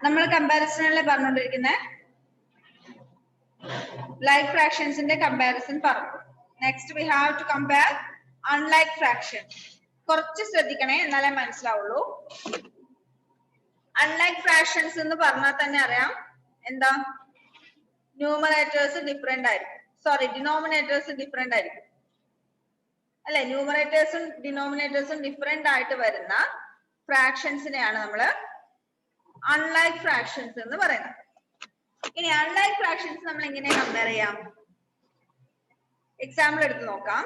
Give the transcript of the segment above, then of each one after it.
നമ്മൾ കമ്പാരിസണിലെ പറഞ്ഞുകൊണ്ടിരിക്കുന്ന like fractions in the comparison പറഞ്ഞു. Next we have to compare unlike fractions. കുറച്ച് ശ്രദ്ധിക്കണേ എന്നാലേ മനസ്സിലാവുള്ളൂ. Unlike fractions എന്ന് പറഞ്ഞാൽ തന്നെ അറിയാം എന്താ, ന്യൂമറേറ്റേഴ്സ് ഡിഫറെന്റ് ആയിരിക്കും, സോറി ഡിനോമിനേറ്റേഴ്സ് ഡിഫറെന്റ് ആയിരിക്കും അല്ലെ. ന്യൂമറേറ്റേഴ്സും ഡിനോമിനേറ്റേഴ്സും ഡിഫറെന്റ് ആയിട്ട് വരുന്ന ഫ്രാക്ഷൻസിനെയാണ് നമ്മൾ unlike fractions എന്ന് പറയുന്നത്. ഇനി unlike fractions നമ്മൾ എങ്ങനെ കമ്പയർ ചെയ്യാം? എക്സാമ്പിൾ എടുത്ത് നോക്കാം.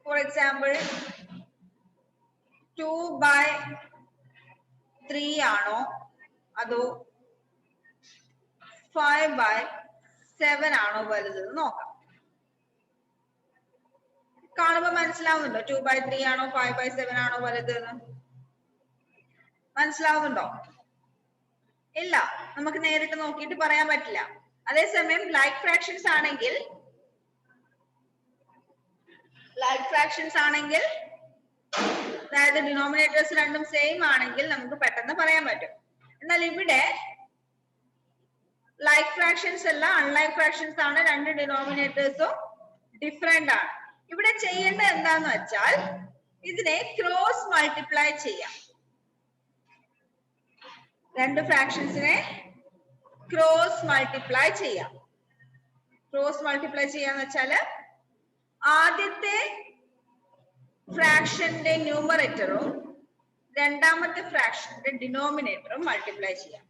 ഫോർ എക്സാമ്പിൾ 2/3 ആണോ അതോ 5/7 ആണോ വലുത് നോക്കാം. കാണുമ്പോ മനസ്സിലാവുന്നുണ്ടോ 2/3 ആണോ 5/7 ആണോ വലുത് എന്ന്? മനസ്സിലാവുന്നുണ്ടോ? ഇല്ല, നമുക്ക് നേരിട്ട് നോക്കിയിട്ട് പറയാൻ പറ്റില്ല. അതേസമയം ലൈക്ക് ഫ്രാക്ഷൻസ് ആണെങ്കിൽ അതായത് ഡിനോമിനേറ്റേഴ്സ് രണ്ടും സെയിം ആണെങ്കിൽ നമുക്ക് പെട്ടെന്ന് പറയാൻ പറ്റും. എന്നാൽ ഇവിടെ ലൈക്ക് ഫ്രാക്ഷൻസ് അല്ല അൺലൈക്ക് ഫ്രാക്ഷൻസ് ആണ്, രണ്ട് ഡിനോമിനേറ്റേഴ്സും ഡിഫറെന്റ് ആണ്. ഇവിടെ ചെയ്യേണ്ടത് എന്താന്ന് വെച്ചാൽ ഇതിനെ ക്രോസ് മൾട്ടിപ്ലൈ ചെയ്യാം. രണ്ട് ഫ്രാക്ഷൻസിനെ ക്രോസ് മൾട്ടിപ്ലൈ ചെയ്യാം. ക്രോസ് മൾട്ടിപ്ലൈ ചെയ്യാന്ന് വെച്ചാല് ആദ്യത്തെ ഫ്രാക്ഷന്റെ ന്യൂമറേറ്ററും രണ്ടാമത്തെ ഫ്രാക്ഷന്റെ ഡിനോമിനേറ്ററും മൾട്ടിപ്ലൈ ചെയ്യാം.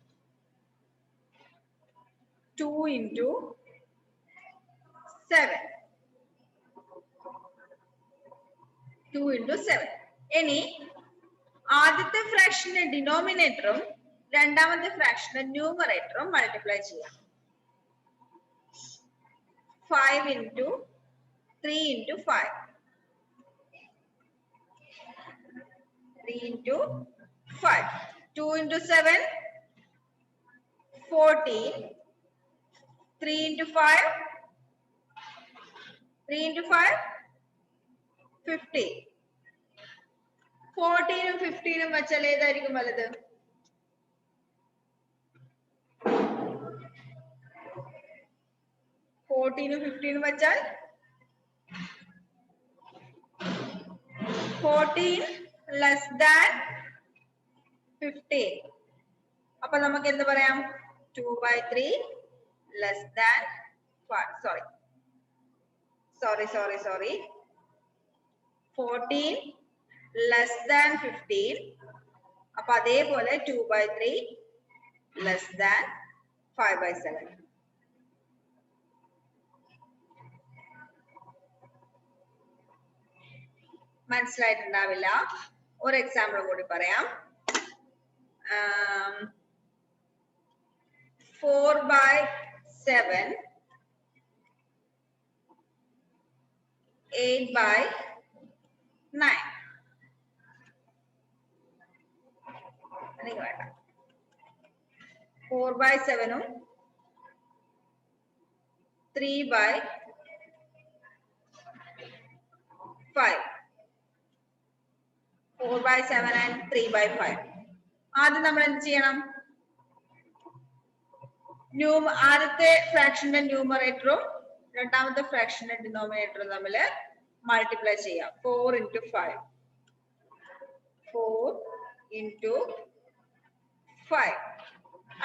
2 into 7. 2 into 7. ഇനി ആദ്യത്തെ ഫ്രാക്ഷന്റെ ഡിനോമിനേറ്ററും രണ്ടാമത്തെ ഫ്രാക്ഷന്റെ ന്യൂമറേറ്ററും മൾട്ടിപ്ലൈ ചെയ്യാം. 5 into 3 into 5. 3 into 5. 2 into 7. 14. 3 into 5. 3 into 5. 50. 14ഉം 15ഉം വെച്ചാൽ ഏതായിരിക്കും വലുത്? 14ഉം 15ഉം വെച്ചാൽ 14 less than 15. അപ്പൊ നമുക്ക് എന്ത് പറയാം? 2/3 less than 5. Sorry. 14 less than 15. അപ്പൊ അതേപോലെ 2/3 less than 5/7. മനസ്സിലായിട്ടുണ്ടാവില്ല. ഒരു എക്സാമ്പിൾ കൂടി പറയാം. 4/7 8/9. അല്ലെങ്കിൽ വേണ്ട, 4/7 ഉം 3/5. 4/7 and 3/5. ആദ്യം നമ്മൾ എന്ത് ചെയ്യണം? ആദ്യത്തെ ഫ്രാക്ഷന്റെ ന്യൂമറേറ്ററും രണ്ടാമത്തെ ഫ്രാക്ഷന്റെ ഡിനോമിനേറ്ററും തമ്മിൽ മൾട്ടിപ്ലൈ ചെയ്യാം. 4 into 5. 4 into 5.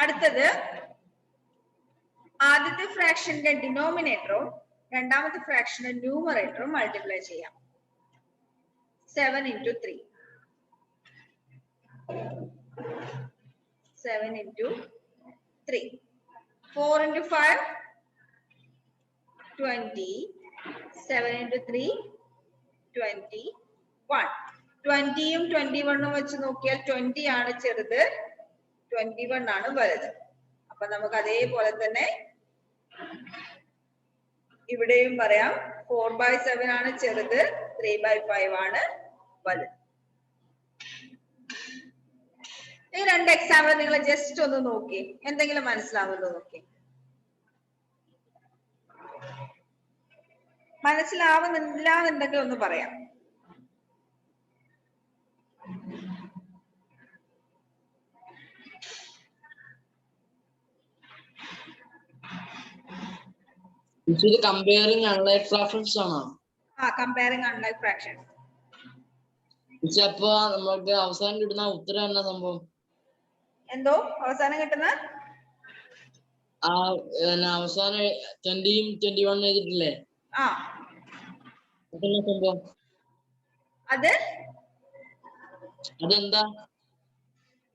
അടുത്തത് ആദ്യത്തെ ഫ്രാക്ഷന്റെ ഡിനോമിനേറ്ററും രണ്ടാമത്തെ ഫ്രാക്ഷന്റെ ന്യൂമറേറ്ററും മൾട്ടിപ്ലൈ ചെയ്യാം. 7 into 3. 7 into 3. 4 into 5. 20. 7 into 3. 21. 20യും 21ഉം വെച്ച് നോക്കിയാൽ 20 ആണ് ചെറുത്, 21 ആണ് വലുത്. അപ്പൊ നമുക്ക് അതേപോലെ തന്നെ ഇവിടെയും പറയാം 4/7 ആണ് ചെറുത്, 3/5 ആണ് വലുത്. ഈ രണ്ട് എക്സാമ്പിൾ നിങ്ങൾ ജസ്റ്റ് ഒന്ന് നോക്കി, എന്തെങ്കിലും മനസ്സിലാവുന്നോ നോക്കി. മനസ്സിലാവുന്നില്ല എന്നുണ്ടെങ്കിൽ ഒന്ന് പറയാം. കമ്പയറിംഗ് അൺലൈക്ക് ഫ്രാക്ഷൻസ് ആണോ? Comparing unlike fractions. അപ്പൊ നമുക്ക് അവസാനം കിട്ടുന്ന ഉത്തരം എന്നാ സംഭവം? എന്തോ അവസാനം കിട്ടുന്ന അവസാനം 20 ഉം 21 എഴുതിട്ടില്ലേ? സംഭവം അതെന്താ?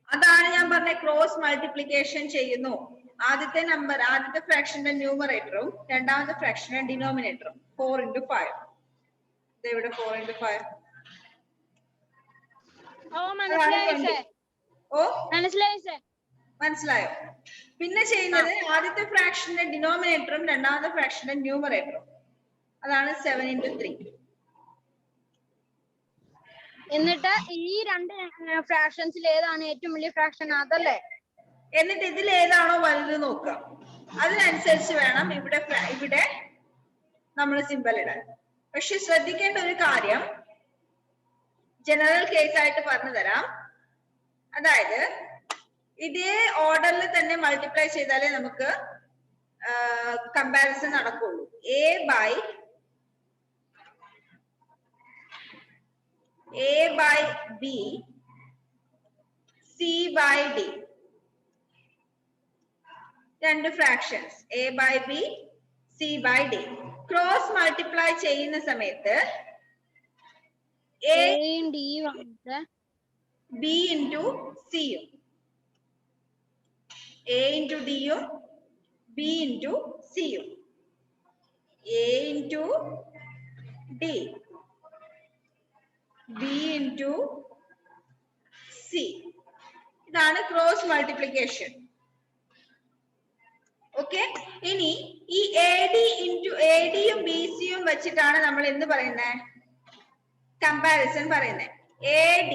അതാണ് ഞാൻ പറഞ്ഞ ക്രോസ് മൾട്ടിപ്ലിക്കേഷൻ ചെയ്യുന്നു. ആദ്യത്തെ നമ്പർ, ആദ്യത്തെ ഫ്രാക്ഷന്റെ ന്യൂമറേറ്ററും രണ്ടാമത്തെ ഫ്രാക്ഷന്റെ ഡിനോമിനേറ്ററും 4 into 5. ഇവിടെ 4 into 5. മനസ്സിലായോ? പിന്നെ ചെയ്യുന്നത് ആദ്യത്തെ ഫ്രാക്ഷന്റെ ഡിനോമിനേറ്ററും രണ്ടാമത്തെ ഫ്രാക്ഷന്റെ ന്യൂമറേറ്ററും, അതാണ് 7 into 3. എന്നിട്ട് ഈ രണ്ട് ഫ്രാക്ഷൻസിൽ ഏതാണ് ഏറ്റവും വലിയ ഫ്രാക്ഷൻ അതല്ലേ? എന്നിട്ട് ഇതിൽ ഏതാണോ വലുത് നോക്കുക. അതിനനുസരിച്ച് വേണം ഇവിടെ നമ്മൾ സിമ്പൽ ഇടാൻ. പക്ഷെ ശ്രദ്ധിക്കേണ്ട ഒരു കാര്യം ജനറൽ കേസ് ആയിട്ട് പറഞ്ഞു തരാം. അതായത് ഇതേ ഓർഡറിൽ തന്നെ മൾട്ടിപ്ലൈ ചെയ്താലേ നമുക്ക് കമ്പാരിസൺ നടക്കുള്ളൂ. A by B, C by D. രണ്ട് fractions A by B, C by D. Cross multiply ചെയ്യുന്ന സമയത്ത് A B into C യും A into D യും B into C യും A into D B into C. ഇതാണ് cross multiplication. Okay, ഇനി ഈ AD യും BC യും വെച്ചിട്ടാണ് നമ്മൾ എന്ത് പറയുന്നത്? കമ്പാരിസൺ പറയുന്നത്. AD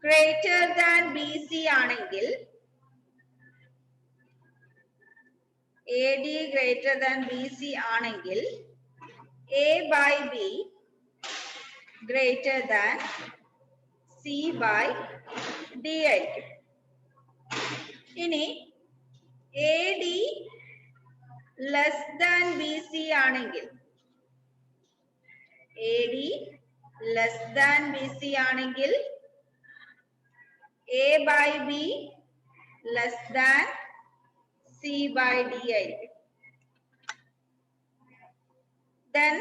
ഗ്രേറ്റർ ദാൻ BC ആണെങ്കിൽ, AD ഗ്രേറ്റർ ദാൻ BC ആണെങ്കിൽ A by B greater than C by D ആയിരിക്കും. ഇനി AD ലെസ് ദാൻ BC ആണെങ്കിൽ, AD ലെസ് ദാൻ BC ആണെങ്കിൽ A by B less than C by D ആയിരിക്കും. Then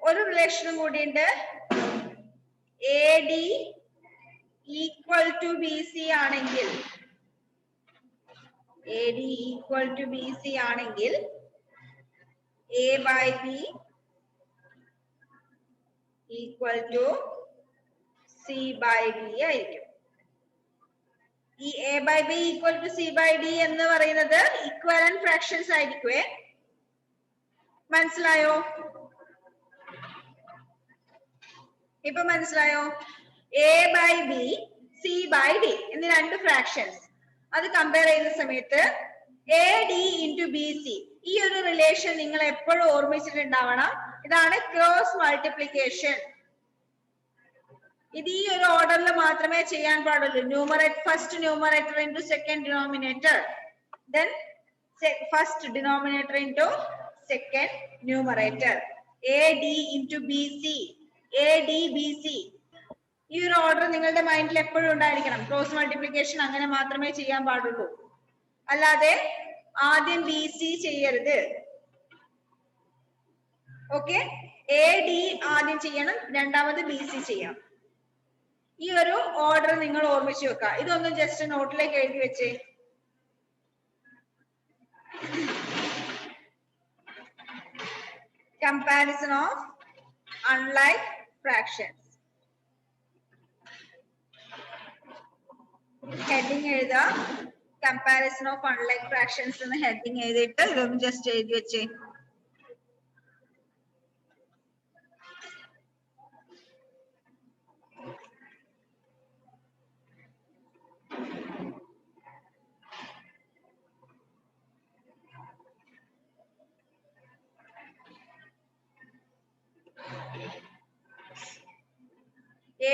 ഒരു റിലേഷനും കൂടിയുണ്ട്. AD ഈക്വൽ ടു BC ആണെങ്കിൽ, AD ഈക്വൽ ടു BC ആണെങ്കിൽ A by B equal to C by D ആയിരിക്കും. ഈ A by B equal to C by D എന്ന് പറയുന്നത് ഇക്വലന്റ് ഫ്രാക്ഷൻസ് ആയിരിക്കുവേ. മനസ്സിലായോ? ഇപ്പൊ മനസ്സിലായോ? A by B, C by D എന്നീ രണ്ട് ഫ്രാക്ഷൻസ്. അത് കമ്പയർ ചെയ്യുന്ന സമയത്ത് AD into BC, ഈ ഒരു റിലേഷൻ നിങ്ങൾ എപ്പോഴും ഓർമ്മിച്ചിട്ടുണ്ടാവണം. ഇതാണ് ക്രോസ് മൾട്ടിപ്ലിക്കേഷൻ. ഇത് ഈ ഒരു ഓർഡറിൽ മാത്രമേ ചെയ്യാൻ പാടുള്ളൂ. Numerator, first numerator into second denominator, then first denominator into second numerator. AD into BC, AD BC, ഈ ഒരു ഓർഡർ നിങ്ങളുടെ മൈൻഡിൽ എപ്പോഴും ഉണ്ടായിരിക്കണം. ക്രോസ് മൾട്ടിപ്ലിക്കേഷൻ അങ്ങനെ മാത്രമേ ചെയ്യാൻ പാടുള്ളൂ. അല്ലാതെ ആദ്യം BC ചെയ്യരുത്. ഓക്കെ, AD ആദ്യം ചെയ്യണം, രണ്ടാമത് BC ചെയ്യണം. ഈ ഒരു ഓർഡർ നിങ്ങൾ ഓർമ്മിച്ചു വെക്കുക. ഇതൊന്നും ജസ്റ്റ് നോട്ടിലേക്ക് എഴുതി വെച്ചേ. Comparison of unlike fractions. Heading എഴുതുക. കമ്പാരിസൺ ഓഫ് അൺലൈക്ക് ഫ്രാക്ഷൻസ് എന്ന് ഹെഡിങ് എഴുതിയിട്ട് ഇതൊന്ന് ജസ്റ്റ് എഴുതി വെച്ചേ.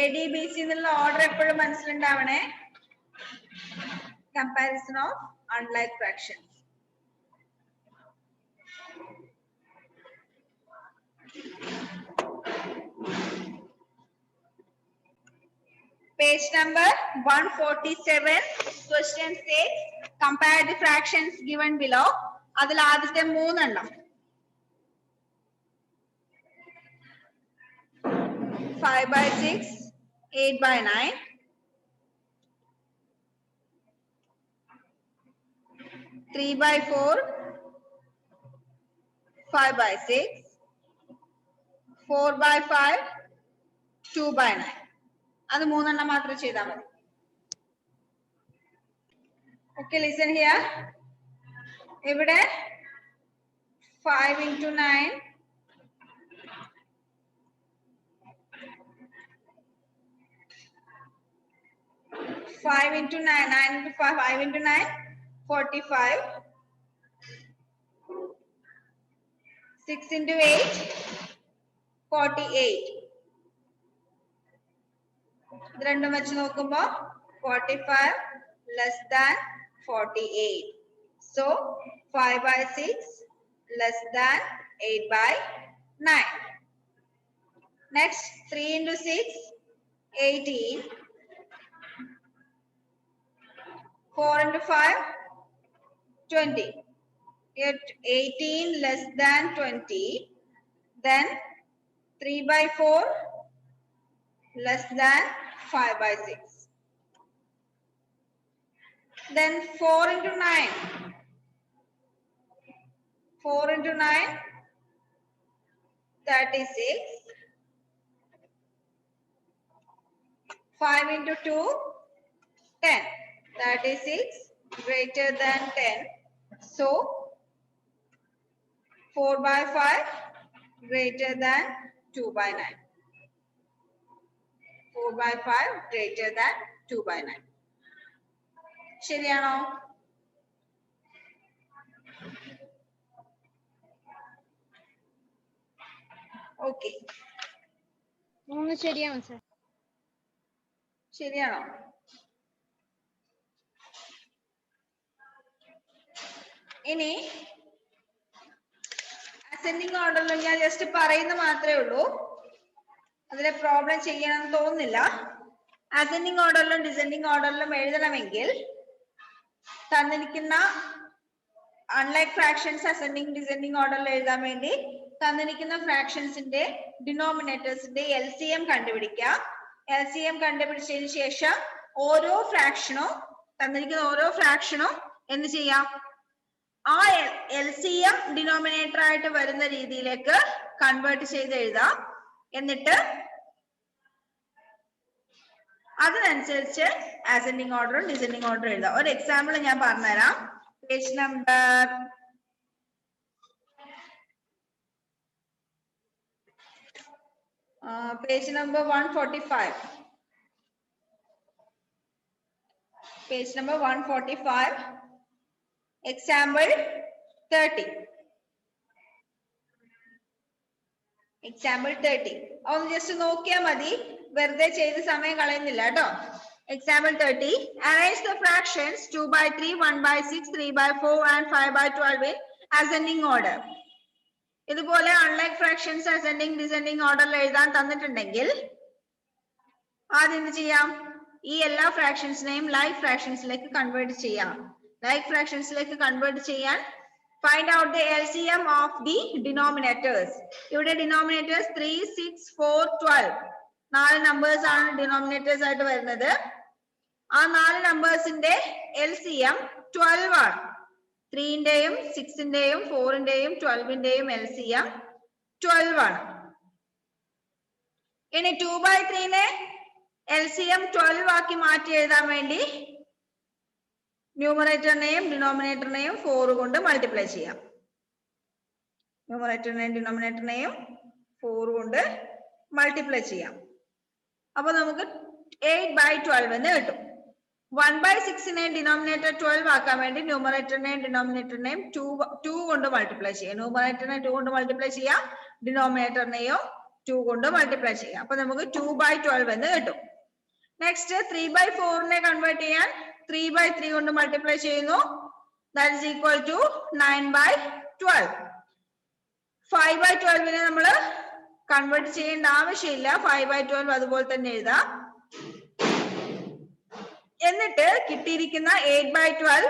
ADBC എന്നുള്ള ഓർഡർ എപ്പോഴും മനസ്സിലുണ്ടാവണേ. Comparison of unlike fractions. Page number 147. Question says compare the fractions given below. അതിൽ ആദ്യത്തെ 3 എണ്ണം 5/6, 8/9, 3/4, 5/6, 4/5, 2/9. അത് 3 എണ്ണം മാത്രം ചെയ്താൽ മതി. Okay, listen here. ഇവിടെ 5 into 9, 5 into 9, 9 into 5, 5 into 9, 45. 6 into 8, 48. ഇത് രണ്ടും വെച്ച് നോക്കുമ്പോൾ 45 less than 48. So 5/6 less than 8/9. Next 3 into 6, 18. 4 into 5, 20. Yet 18 less than 20. Then 3/4 less than 5/6. Then 4 into 9. 4 into 9, 36. 5 into 2, 10. 36 greater than 10. So 4/5 greater than 2/9. 4/5 greater than 2/9. ശരിയാണോ? Okay, 3 ശരിയാണ് sir. ശരിയാണോ? ഇനി ascending ഓർഡറിൽ ഞാൻ ജസ്റ്റ് പറയുന്ന മാത്രമേ ഉള്ളൂ, അതിലെ പ്രോബ്ലം ചെയ്യണമെന്ന് തോന്നുന്നില്ല. അസെൻഡിങ് ഓർഡറിലും ഡിസെൻഡിങ് ഓർഡറിലും എഴുതണമെങ്കിൽ തന്നിരിക്കുന്ന അൺലൈക്ക് ഫ്രാക്ഷൻസ് അസെൻഡിങ് ഡിസെൻഡിങ് ഓർഡറിൽ എഴുതാൻ വേണ്ടി തന്നിരിക്കുന്ന ഫ്രാക്ഷൻസിന്റെ ഡിനോമിനേറ്റേഴ്സിന്റെ LCM കണ്ടുപിടിക്കുക. LCM കണ്ടുപിടിച്ചതിന് ശേഷം ഓരോ ഫ്രാക്ഷനോ തന്നിരിക്കുന്ന ഓരോ ഫ്രാക്ഷനോ എന്ത് ചെയ്യാം, ആ LCM ഡിനോമിനേറ്റർ ആയിട്ട് വരുന്ന രീതിയിലേക്ക് കൺവേർട്ട് ചെയ്ത് എഴുതാം. എന്നിട്ട് അതിനനുസരിച്ച് അസെൻഡിങ് ഓർഡറും ഡിസെൻഡിങ് ഓർഡറും എഴുതാം. ഒരു എക്സാമ്പിൾ ഞാൻ പറഞ്ഞുതരാം. Page number 145. Page number 145. Example 30. Example 30. ഒന്ന് ജസ്റ്റ് നോക്കിയാൽ മതി, വെറുതെ ചെയ്ത് സമയം കളയുന്നില്ല കേട്ടോ. Example 30. Arrange the fractions 2/3, 1/6, 3/4 and 5/12 in ascending order. ഇതുപോലെ അൺലൈക്ക് ഫ്രാക്ഷൻസ് അസെൻഡിങ് ഡിസെൻഡിങ് ഓർഡറിൽ എഴുതാൻ തന്നിട്ടുണ്ടെങ്കിൽ ആദ്യം എന്ത് ചെയ്യാം, ഈ എല്ലാ ഫ്രാക്ഷൻസിനെയും ലൈക്ക് ഫ്രാക്ഷൻസിലേക്ക് കൺവേർട്ട് ചെയ്യാം. ലൈക്ക് ഫ്രാക്ഷൻസിലേക്ക് കൺവേർട്ട് ചെയ്യാൻ find out the LCM of the denominators. ഇവിടെ ഡിനോമിനേറ്റേഴ്സ് 3, 6, 4, 12 4 നമ്പേഴ്സ് ആണ് ഡിനോമിനേറ്റേഴ്സ് ആയിട്ട് വരുന്നത്. ആ 4 നമ്പേഴ്സിന്റെ LCM 12 ആണ്. 3ന്റെയും 6ന്റെയും 4ന്റെയും 12ന്റെയും LCM 12 ആണ്. ഇനി 2/3നെ LCM 12 ആക്കി മാറ്റി എഴുതാൻ വേണ്ടി ന്യൂമറേറ്ററിനെയും ഡിനോമിനേറ്ററിനെയും 4 കൊണ്ട് മൾട്ടിപ്ലൈ ചെയ്യാം. ന്യൂമറേറ്ററിനെയും ഡിനോമിനേറ്ററിനെയും 4 കൊണ്ട് മൾട്ടിപ്ലൈ ചെയ്യാം. അപ്പൊ നമുക്ക് 8/12 എന്ന് കിട്ടും. 1/6നെ ഡിനോമിനേറ്റർ 12 ആക്കാൻ വേണ്ടി ന്യൂമറേറ്ററിനെയും ഡിനോമിനേറ്ററിനെയും 2 കൊണ്ട് മൾട്ടിപ്ലൈ ചെയ്യാം. ന്യൂമറേറ്ററിനെ 2 കൊണ്ട് മൾട്ടിപ്ലൈ ചെയ്യാം, ഡിനോമിനേറ്ററിനെയോ 2 കൊണ്ട് മൾട്ടിപ്ലൈ ചെയ്യാം. അപ്പൊ നമുക്ക് 2/12 എന്ന് കിട്ടും. നെക്സ്റ്റ് 3/4 കൺവേർട്ട് ചെയ്യാൻ 3/3 കൊണ്ട് മൾട്ടിപ്ലൈ ചെയ്യുന്നു. That is equal to 9/12. 5/12 നമ്മൾ കൺവേർട്ട് ചെയ്യേണ്ട ആവശ്യമില്ല. 5/12 അതുപോലെ തന്നെ എഴുതാം. എന്നിട്ട് കിട്ടിയിരിക്കുന്ന 8/12,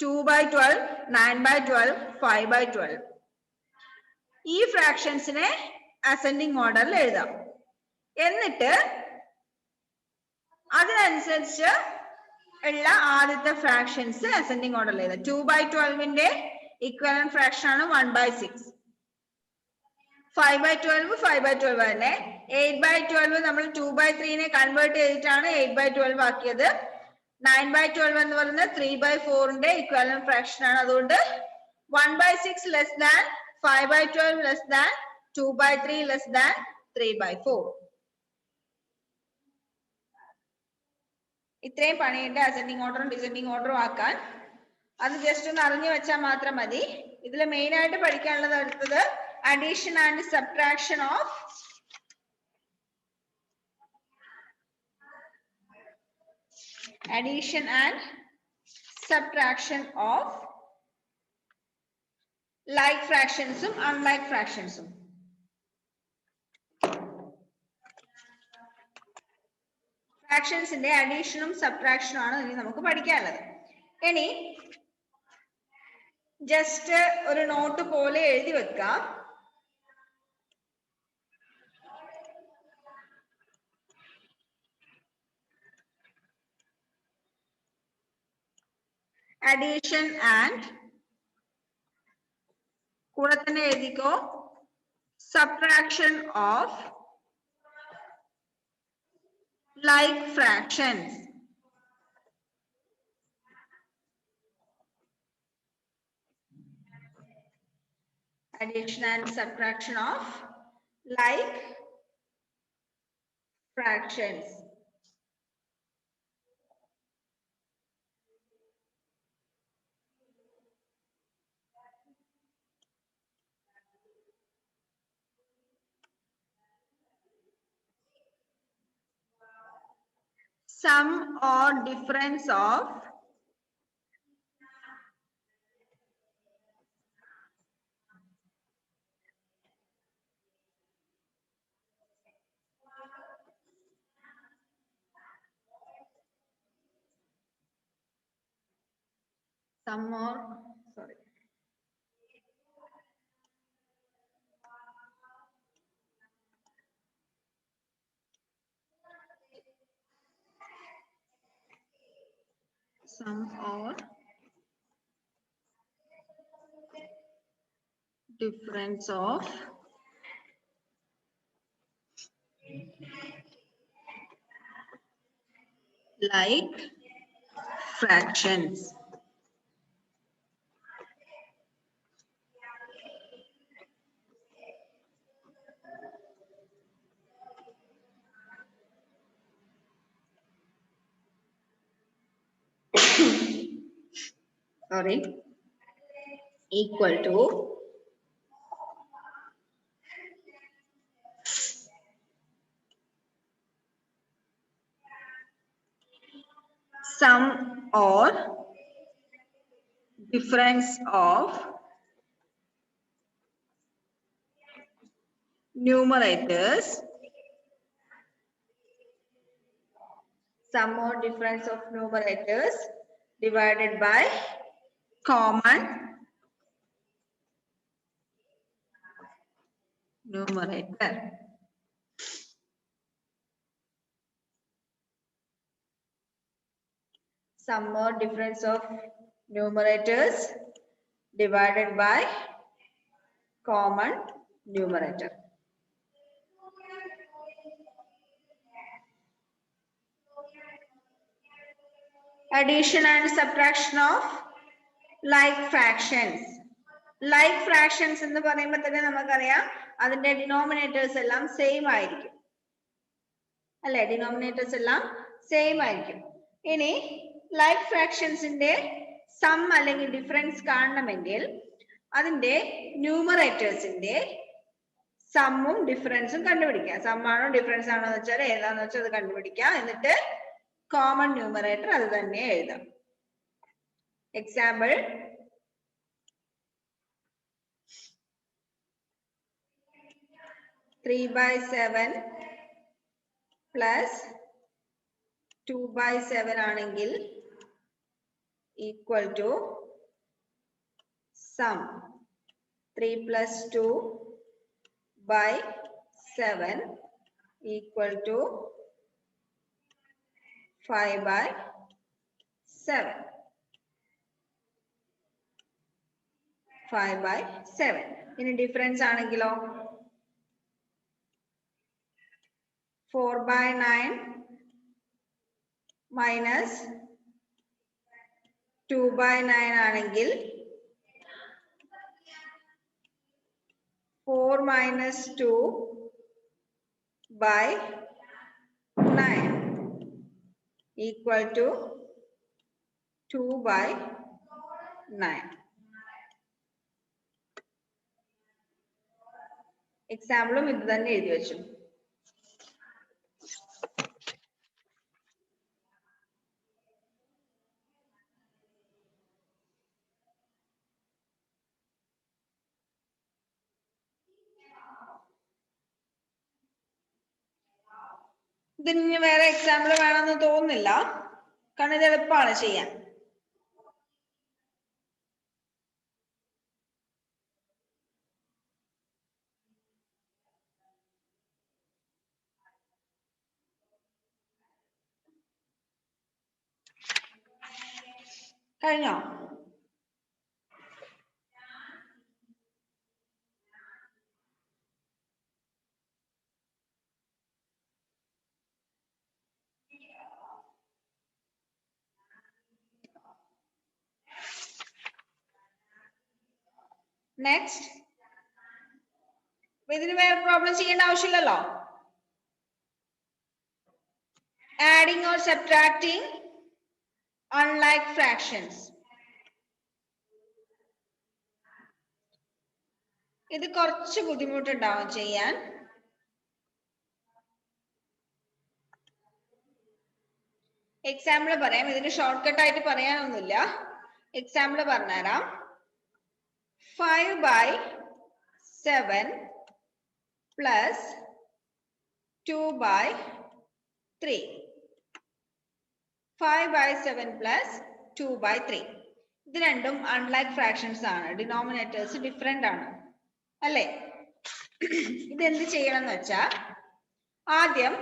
2/12, 9/12, 5/12 ഈ ഫ്രാക്ഷൻസിനെ അസെൻഡിങ് ഓർഡറിൽ എഴുതാം. എന്നിട്ട് അതിനനുസരിച്ച് ഉള്ള ആദ്യത്തെ ഫ്രാക്ഷൻസ് അസെൻഡിങ് ഓർഡറിൽ എഴുതാം. 2/12 ഇക്വലന്റ് ഫ്രാക്ഷൻ ആണ് 1/6. 5/12 5/12 തന്നെ. 8/12 നമ്മൾ 2/3 കൺവേർട്ട് ചെയ്തിട്ടാണ് 8/12 ആക്കിയത്. 9/12 എന്ന് പറയുന്നത് 3/4 ഇക്വലന്റ് ഫ്രാക്ഷൻ ആണ്. അതുകൊണ്ട് 1/6 less than 5/12 less than 2/3 less than 3/4. ഇത്രയും പണിയുണ്ട് അസെൻഡിങ് ഓർഡറും ഡിസെൻഡിങ് ഓർഡറും ആക്കാൻ. അത് ജസ്റ്റ് ഒന്ന് അറിഞ്ഞു വെച്ചാൽ മാത്രം മതി. ഇതിൽ മെയിൻ ആയിട്ട് പഠിക്കാനുള്ളത് അടുത്തത് addition and subtraction of like fractions unlike fractions. Fractions ന്റെ അഡീഷനും സബ്ട്രാക്ഷനും ആണ് ഇനി നമുക്ക് പഠിക്കാനുള്ളത്. ഇനി ജസ്റ്റ് ഒരു നോട്ട് പോലെ എഴുതി വെക്കാം. addition and കൂടെ തന്നെ എഴുതിക്കോ subtraction of like fractions. Addition and subtraction of like fractions. Sum or difference of sum or difference of like fractions. Sorry, equal to sum or difference of numerators, sum or difference of numerators divided by common numerator. Sum or difference of numerators divided by common numerator. Addition and subtraction of like fractions. Like fractions എന്ന് പറയുമ്പോൾ തന്നെ നമുക്കറിയാം അതിന്റെ denominators എല്ലാം same ആയിരിക്കും അല്ലെ. Denominators എല്ലാം same ആയിരിക്കും. ഇനി ലൈക്ക് ഫ്രാക്ഷൻസിന്റെ സം അല്ലെങ്കിൽ ഡിഫറൻസ് കാണണമെങ്കിൽ അതിന്റെ ന്യൂമറേറ്റേഴ്സിന്റെ സമ്മും ഡിഫറൻസും കണ്ടുപിടിക്കാം. സമ്മാണോ ഡിഫറൻസ് ആണോ എന്ന് വെച്ചാൽ ഏതാന്ന് വെച്ചാൽ അത് കണ്ടുപിടിക്കാം. എന്നിട്ട് കോമൺ ന്യൂമറേറ്റർ അത് തന്നെ എഴുതാം. എക്സാമ്പിൾ, ത്രീ ബൈ 7 പ്ലസ് 2/7 ആണെങ്കിൽ equal to some 3 plus 2/7 equal to 5/7. 5/7. ഇനി ഡിഫറൻസ് ആണെങ്കിലോ 4/9 മൈനസ് 2/9 ആണെങ്കിൽ 4 minus 2/9 equal to 2/9. എക്സാമ്പിളും ഇത് തന്നെ എഴുതി വെച്ചു. ഇതിന് വേറെ എക്സാമ്പിൾ വേണമെന്ന് തോന്നുന്നില്ല, കാരണം ഇത് എളുപ്പമാണ് ചെയ്യാൻ. കഴിഞ്ഞോ? നെക്സ്റ്റ്, ഇതിന് വേറെ പ്രോബ്ലം ചെയ്യേണ്ട ആവശ്യമില്ലല്ലോ. Adding or subtracting unlike fractions. ഇത് കുറച്ച് ബുദ്ധിമുട്ടുണ്ടാവും ചെയ്യാൻ. എക്സാമ്പിൾ പറയാം, ഇതിന് ഷോർട്ട് കട്ട് ആയിട്ട് പറയാനൊന്നുമില്ല. എക്സാമ്പിൾ പറഞ്ഞുതരാം. 5/7 plus 2/3. 5/7 plus 2/3. ഇത് രണ്ടും അൺലൈക്ക് ഫ്രാക്ഷൻസ് ആണ്. ഡിനോമിനേറ്റേഴ്സ് ഡിഫറെന്റ് ആണ് അല്ലേ? ഇതെന്ത് ചെയ്യണം എന്ന് വെച്ചാൽ ആദ്യം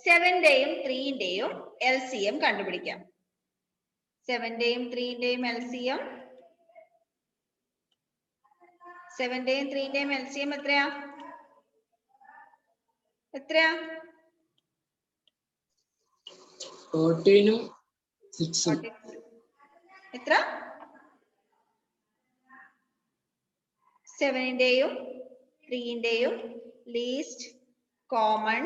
7ന്റെയും 3ന്റെയും LCM കണ്ടുപിടിക്കാം. 7ന്റെയും 3ന്റെയും LCM, 7ന്റെയും 3ന്റെയും LCM എത്രയാ? എത്രയാ? 14ഉം 6ഉം. എത്ര? 7ന്റെയും 3ന്റെയും ലീസ്റ്റ് കോമൺ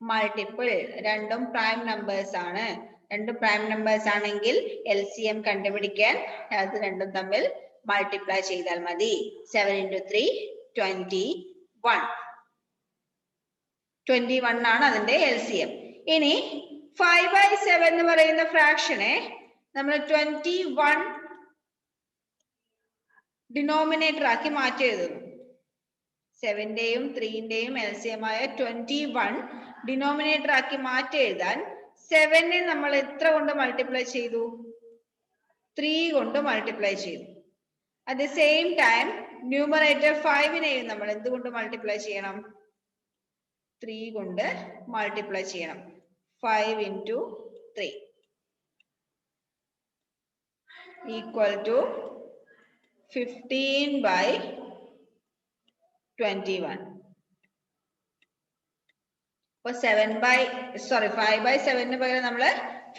മൾട്ടിപ്പിൾ. രണ്ടും പ്രൈം നമ്പേഴ്സ് ആണ്. രണ്ടും പ്രൈം നമ്പേഴ്സ് ആണെങ്കിൽ LCM കണ്ടുപിടിക്കാൻ അത് രണ്ടും തമ്മിൽ മൾട്ടിപ്ലൈ ചെയ്താൽ മതി. 7 into 3 21. 21 ആണ് അതിന്റെ LCM. ഇനി 5/7 എന്ന് പറയുന്ന ഫ്രാക്ഷനെ നമ്മൾ 21 ഡിനോമിനേറ്റർ ആക്കി മാറ്റി എഴുതുന്നു. 7ന്റെയും 3ന്റെയും LCM ആയ 21 ഡിനോമിനേറ്റർ ആക്കി മാറ്റി എഴുതാൻ 7നെ നമ്മൾ എത്ര കൊണ്ട് മൾട്ടിപ്ലൈ ചെയ്തു? 3 കൊണ്ട് മൾട്ടിപ്ലൈ ചെയ്തു. At the same time numerator 5നെയും നമ്മൾ എന്തുകൊണ്ട് മൾട്ടിപ്ലൈ ചെയ്യണം? 3 കൊണ്ട് മൾട്ടിപ്ലൈ ചെയ്യണം. 5 into 3 equal to 15/21. അപ്പൊ 5/7 പകരം നമ്മൾ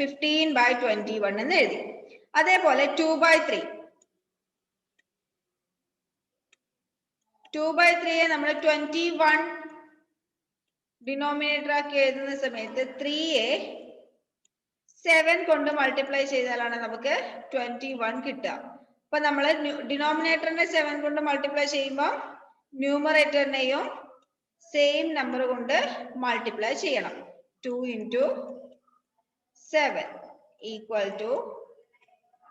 15/21 എന്ന് എഴുതി. അതേപോലെ 2/3. 2/3 നമ്മൾ 21 ഡിനോമിനേറ്റർ ആക്കി എഴുതുന്ന സമയത്ത് 3യെ 7 കൊണ്ട് മൾട്ടിപ്ലൈ ചെയ്താലാണ് നമുക്ക് 21 കിട്ടുക. അപ്പൊ നമ്മൾ ഡിനോമിനേറ്ററിനെ 7 കൊണ്ട് മൾട്ടിപ്ലൈ ചെയ്യുമ്പോൾ ന്യൂമറേറ്ററിനെയും സെയിം നമ്പർ കൊണ്ട് മൾട്ടിപ്ലൈ ചെയ്യണം. 2 into 7 equal to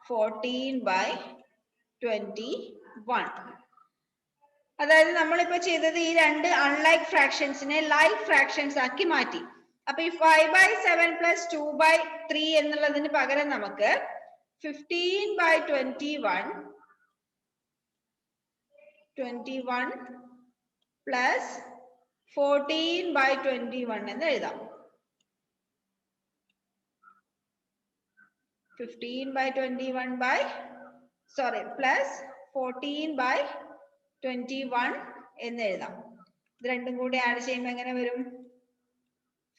14/21. അതായത് നമ്മളിപ്പോ ചെയ്തത് ഈ രണ്ട് അൺലൈക്ക് ഫ്രാക്ഷൻസിനെ ലൈക്ക് ഫ്രാക്ഷൻസ് ആക്കി മാറ്റി. അപ്പൊ ഈ 5/7 plus 2/3 എന്നുള്ളതിന് പകരം നമുക്ക് 15/21 plus 14/21 എന്ന് എഴുതാം. 15/21 plus 14/21 എന്ന് എഴുതാം. ഇത് രണ്ടും കൂടി ആഡ് ചെയ്യുമ്പോൾ എങ്ങനെ വരും?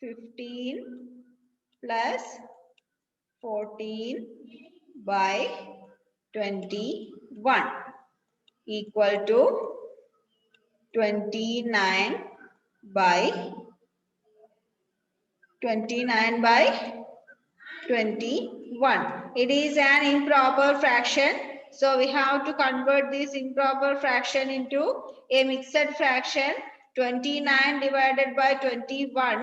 15 plus 14/21 equal to 29/21. It is an improper fraction, so we have to convert this improper fraction into a mixed fraction. 29 divided by 21,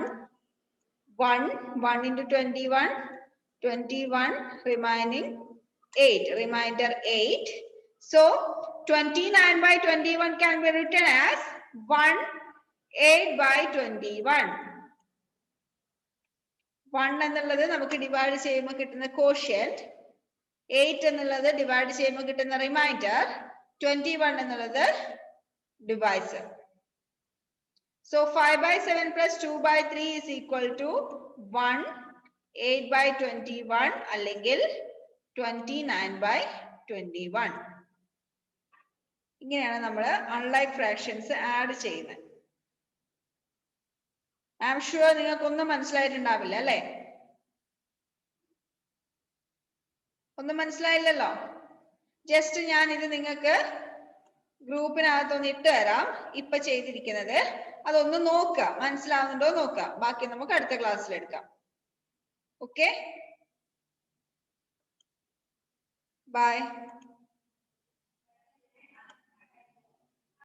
1 into 21 remaining 8, remainder 8. So 29/21 can be written as 8/21. 1 എന്നുള്ളത് നമുക്ക് divide ചെയ്യുമ്പോൾ കിട്ടുന്ന quotient, 8 എന്നുള്ളത് divide ചെയ്യുമ്പോൾ കിട്ടുന്ന reminder, 21 എന്നുള്ളത് divisor. So 5/7 plus 2/3 is equal to 1, 8/21 അല്ലെങ്കിൽ 29/21. ഇങ്ങനെയാണ് നമ്മൾ അൺലൈക്ക് ഫ്രാക്ഷൻസ് ആഡ് ചെയ്യുന്നത്. ഐ ആം ഷുവർ നിങ്ങൾക്കൊന്നും മനസ്സിലായിട്ടുണ്ടാവില്ല അല്ലെ? ഒന്നും മനസ്സിലായില്ലല്ലോ? ജസ്റ്റ് ഞാൻ ഇത് നിങ്ങൾക്ക് ഗ്രൂപ്പിനകത്തൊന്ന് ഇട്ട് തരാം, ഇപ്പൊ ചെയ്തിരിക്കുന്നത്. അതൊന്ന് നോക്കുക, മനസ്സിലാവുന്നുണ്ടോ നോക്കുക. ബാക്കി നമുക്ക് അടുത്ത ക്ലാസ്സിൽ എടുക്കാം. Okay, by.